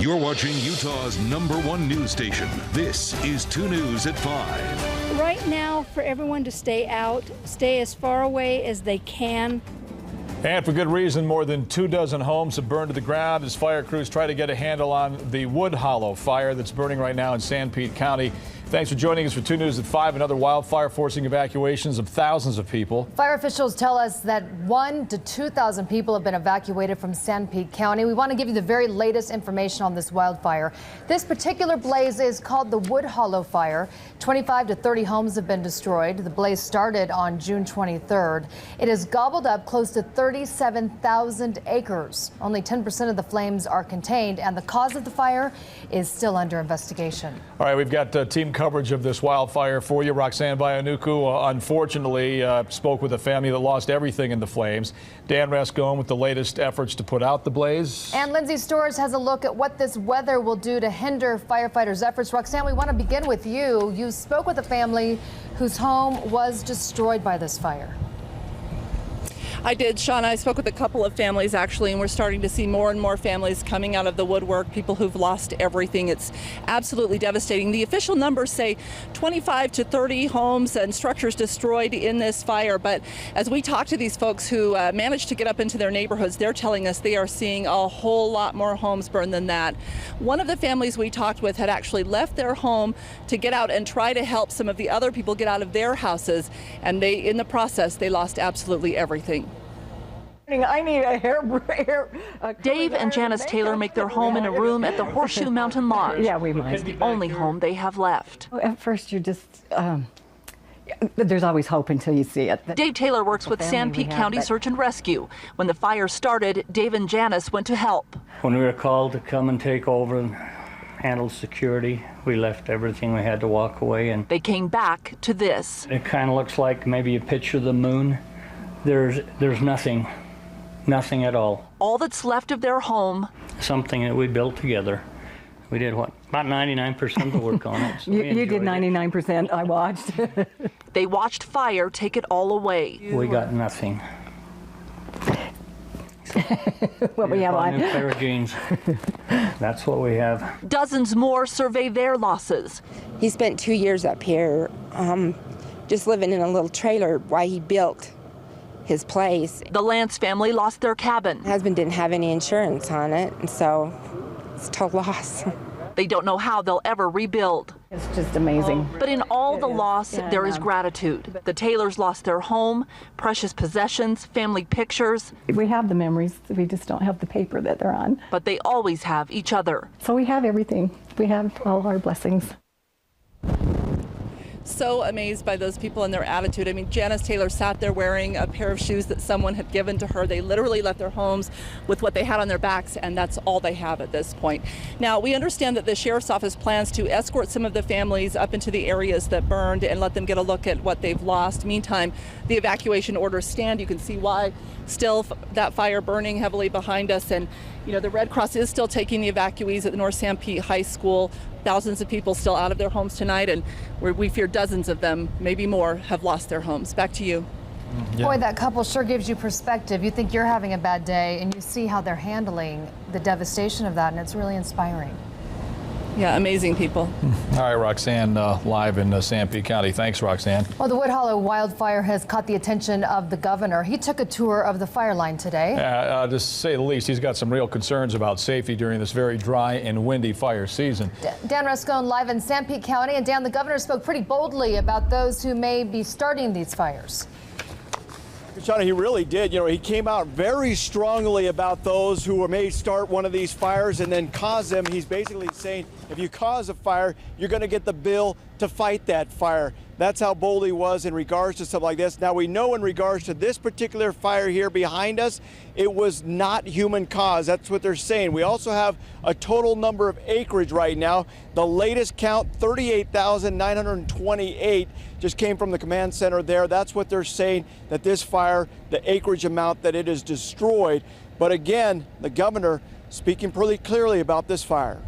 You're watching Utah's #1 news station. This is 2 News at 5. Right now, for everyone to stay out, stay as far away as they can. And for good reason, more than 24 homes have burned to the ground as fire crews try to get a handle on the Wood Hollow fire that's burning right now in Sanpete County. Thanks for joining us for 2 News at 5. Another wildfire forcing evacuations of thousands of people. Fire officials tell us that 1,000 to 2,000 people have been evacuated from Sanpete County. We want to give you the very latest information on this wildfire. This particular blaze is called the Wood Hollow fire. 25 to 30 homes have been destroyed. The blaze started on June 23rd. It has gobbled up close to 37,000 acres. Only 10% of the flames are contained, and the cause of the fire is still under investigation. All right, we've got team coverage of this wildfire for you. Roxanne Bionuku, unfortunately, spoke with a family that lost everything in the flames. Dan Rascon with the latest efforts to put out the blaze. And Lindsay Storrs has a look at what this weather will do to hinder firefighters' efforts. Roxanne, we want to begin with you. You spoke with a family whose home was destroyed by this fire. I did, Sean. I spoke with a couple of families actually, and we're starting to see more and more families coming out of the woodwork, people who've lost everything. It's absolutely devastating. The official numbers say 25 to 30 homes and structures destroyed in this fire, but as we talk to these folks who managed to get up into their neighborhoods, they're telling us they are seeing a whole lot more homes burned than that. One of the families we talked with had actually left their home to get out and try to help some of the other people get out of their houses, and in the process, they lost absolutely everything. I need a hair. Dave and Janice Taylor make their home in a room at the Horseshoe Mountain Lodge. Yeah, we might. It's the only home they have left. At first, you're just, there's always hope until you see it. Dave Taylor works with Sanpete County Search and Rescue. When the fire started, Dave and Janice went to help. When we were called to come and take over and handle security, we left everything. We had to walk away, and they came back to this. It kind of looks like maybe a picture of the moon. There's nothing. Nothing at all. All that's left of their home. Something that we built together. We did what? About 99% of the work on it. So you did 99%, I watched. They watched fire take it all away. We got nothing. What we have on. A new pair of jeans. That's what we have. Dozens more survey their losses. He spent 2 years up here just living in a little trailer while he built his place. The Lance family lost their cabin. My husband didn't have any insurance on it, and so it's a total loss. They don't know how they'll ever rebuild. It's just amazing. But in all the loss, there is gratitude. The Taylors lost their home, precious possessions, family pictures. We have the memories, we just don't have the paper that they're on. But they always have each other. So we have everything. We have all our blessings. So amazed by those people and their attitude. I mean, Janice Taylor sat there wearing a pair of shoes that someone had given to her. They literally left their homes with what they had on their backs, and that's all they have at this point. Now, we understand that the sheriff's office plans to escort some of the families up into the areas that burned and let them get a look at what they've lost. Meantime, the evacuation orders stand. You can see why still that fire burning heavily behind us. And, you know, the Red Cross is still taking the evacuees at the North Sanpete High School. Thousands of people still out of their homes tonight, and we fear dozens of them, maybe more, have lost their homes. Back to you. Yeah. Boy, that couple sure gives you perspective. You think you're having a bad day, and you see how they're handling the devastation of that, and it's really inspiring. Yeah, amazing people. All right, Roxanne, live in Sanpete County. Thanks, Roxanne. Well, the Wood Hollow wildfire has caught the attention of the governor. He took a tour of the fire line today. To say the least, he's got some real concerns about safety during this very dry and windy fire season. Dan Rascon live in Sanpete County. And Dan, the governor spoke pretty boldly about those who may be starting these fires. Shauna, he really did. You know, he came out very strongly about those who may start one of these fires and then cause them. He's basically saying, if you cause a fire, you're going to get the bill to fight that fire. That's how bold he was in regards to stuff like this. Now, we know in regards to this particular fire here behind us, it was not human cause. That's what they're saying. We also have a total number of acreage right now. The latest count, 38,928, just came from the command center there. That's what they're saying, that this fire, the acreage amount that it is destroyed. But again, the governor speaking pretty clearly about this fire.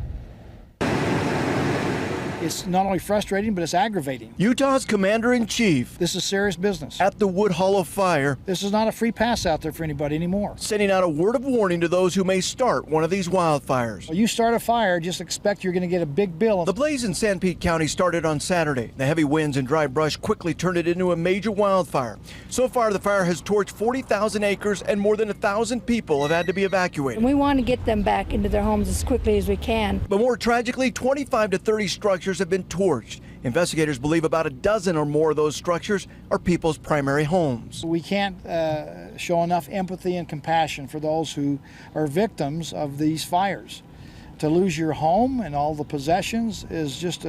It's not only frustrating, but it's aggravating. Utah's commander-in-chief This is serious business. at the Wood Hollow fire, This is not a free pass out there for anybody anymore. sending out a word of warning to those who may start one of these wildfires. You start a fire, just expect you're going to get a big bill. The blaze in San Pete County started on Saturday. The heavy winds and dry brush quickly turned it into a major wildfire. So far, the fire has torched 40,000 acres and more than 1,000 people have had to be evacuated. And we want to get them back into their homes as quickly as we can. But more tragically, 25 to 30 structures have been torched. Investigators believe about a dozen or more of those structures are people's primary homes. We can't show enough empathy and compassion for those who are victims of these fires. To lose your home and all the possessions is just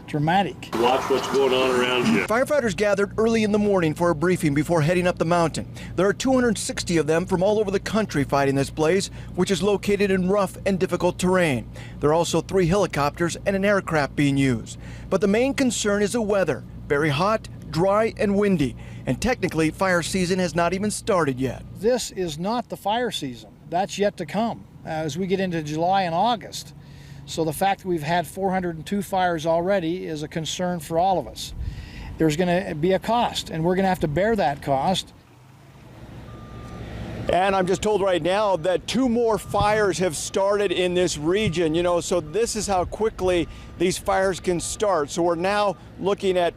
dramatic. Watch what's going on around you. Firefighters gathered early in the morning for a briefing before heading up the mountain. There are 260 of them from all over the country fighting this blaze, which is located in rough and difficult terrain. There are also 3 helicopters and an aircraft being used. But the main concern is the weather. Very hot, dry, and windy. And technically, fire season has not even started yet. This is not the fire season. That's yet to come as we get into July and August. So the fact that we've had 402 fires already is a concern for all of us. There's going to be a cost, and we're going to have to bear that cost. And I'm just told right now that 2 more fires have started in this region, so this is how quickly these fires can start. So we're now looking at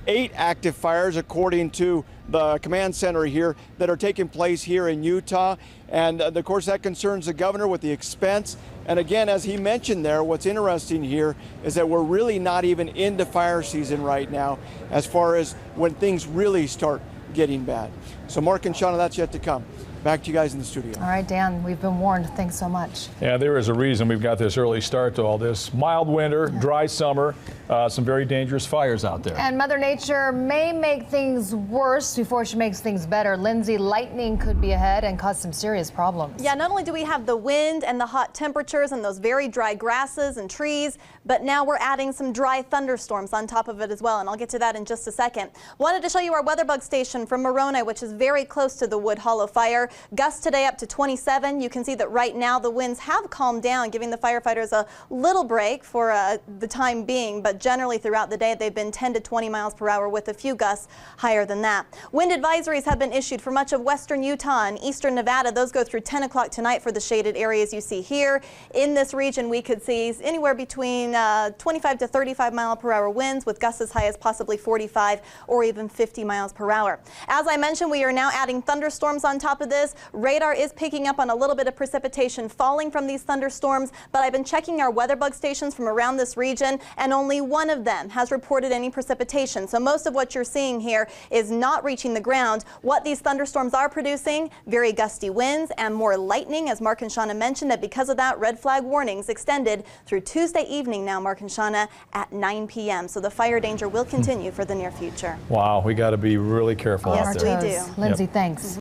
8 active fires, according to the command center here, that are taking place here in Utah. And of course, that concerns the governor with the expense. And again, as he mentioned there, what's interesting here is that we're really not even into fire season right now as far as when things really start getting bad. So Mark and Shauna, that's yet to come. Back to you guys in the studio. All right, Dan, we've been warned. Thanks so much. Yeah, there is a reason we've got this early start to all this. Mild winter, dry summer, some very dangerous fires out there. And Mother Nature may make things worse before she makes things better. Lindsay, lightning could be ahead and cause some serious problems. Yeah, not only do we have the wind and the hot temperatures and those very dry grasses and trees, but now we're adding some dry thunderstorms on top of it as well, and I'll get to that in just a second. Wanted to show you our WeatherBug station from Moroni, which is very close to the Wood Hollow fire. Gusts today up to 27. You can see that right now the winds have calmed down, giving the firefighters a little break for the time being, but generally throughout the day they've been 10 to 20 miles per hour with a few gusts higher than that. Wind advisories have been issued for much of western Utah and eastern Nevada. Those go through 10 o'clock tonight for the shaded areas you see here. In this region we could see anywhere between 25 to 35 mile per hour winds with gusts as high as possibly 45 or even 50 miles per hour. As I mentioned, we are now adding thunderstorms on top of this. Radar is picking up on a little bit of precipitation falling from these thunderstorms, but I've been checking our WeatherBug stations from around this region, and only one of them has reported any precipitation. So most of what you're seeing here is not reaching the ground. What these thunderstorms are producing, very gusty winds and more lightning, as Mark and Shauna mentioned, that because of that, red flag warnings extended through Tuesday evening now, Mark and Shauna, at 9 p.m. So the fire danger will continue for the near future. Wow, we got to be really careful out there. Yes, we do. Lindsay, thanks.